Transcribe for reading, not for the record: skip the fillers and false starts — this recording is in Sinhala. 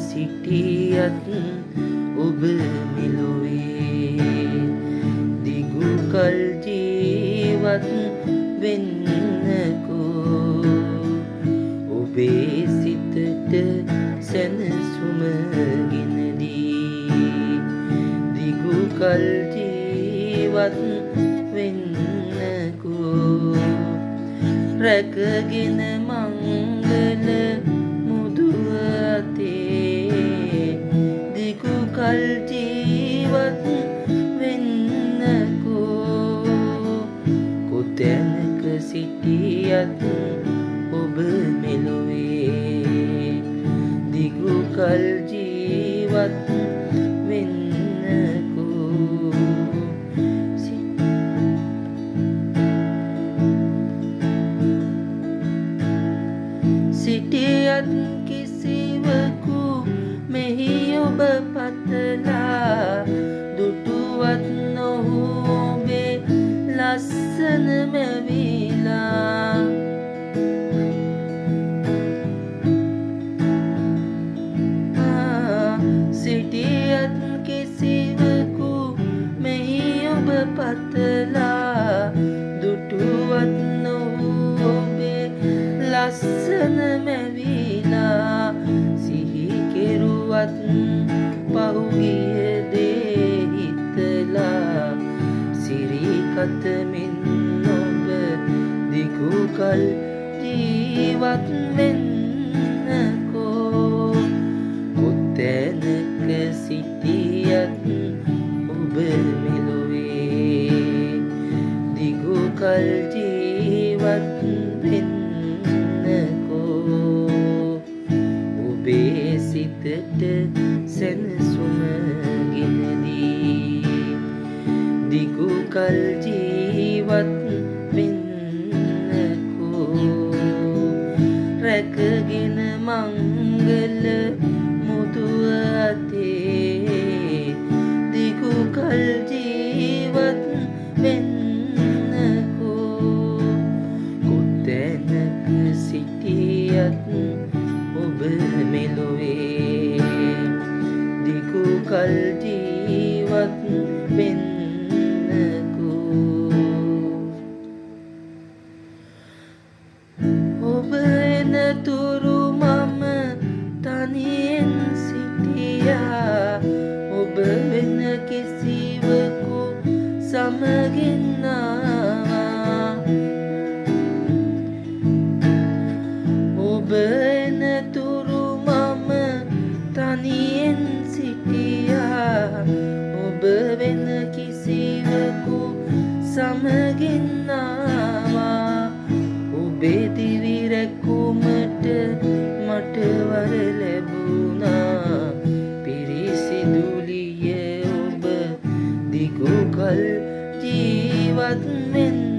සිටියත් ඔබ මෙලොවේ දිගු කල් ජීවත් වෙන්නකෝ ඔබේ සිතට සැනසුම ගෙනදී දිගු කල් ජීවත් වෙන්නකෝ රැකගෙන මංගල මුදුව අතේ දිගු කල් ජීවත් වෙන්නකෝ කොතැනක සිටියත් ඔබ මෙලොවේ දිගු කල් ජීවත් වෙන්නකෝ සිටියත් කිසිවකු මෙහි ඔබ පතලා දුටුවත් නොහු ඔබේ ලස්සන මැවිලා සිටියත් කිසිවකු මෙහි ඔබ පතලා දුටුවත් නොහු ඔබේ ලස්සන මැවිලා සිහි කෙරුවත් පහුගිය දේ හිතලා සිරිකත මෙන් ඔබ දිගු කල් ජීවත් වෙන්නකෝ කොතැනක සිටියත් ඔබ මෙලොවේ දිගු කල් ජීවත් වෙන්නකෝ ඔබේ සිතට සැනසුම ගෙනදී දිගු කල් ජීවත් වෙන්නකෝ රැකගෙන මංගල මුදුව අතේ දිගු කල් ජීවත් වෙන්නකෝ කොතැනක සිටියත් ඔබ මෙලොවේ දිගු කල් ජීවත් වෙන්නකෝ ඔබ එනතුරු මම තනියෙන් සිටියා ඔබ වෙන කිසිවකු සමගින් ආවා ඔබ එනතුරු මම තනියෙන් සිටියා ඔබ වෙන කිසිවකු සමගින් ආවා ඔබේ දිවි රැකුමට මට වර ලැබුණා පිරිසිදුලිය ඔබ දිගු කල් ජීවත් වෙන්න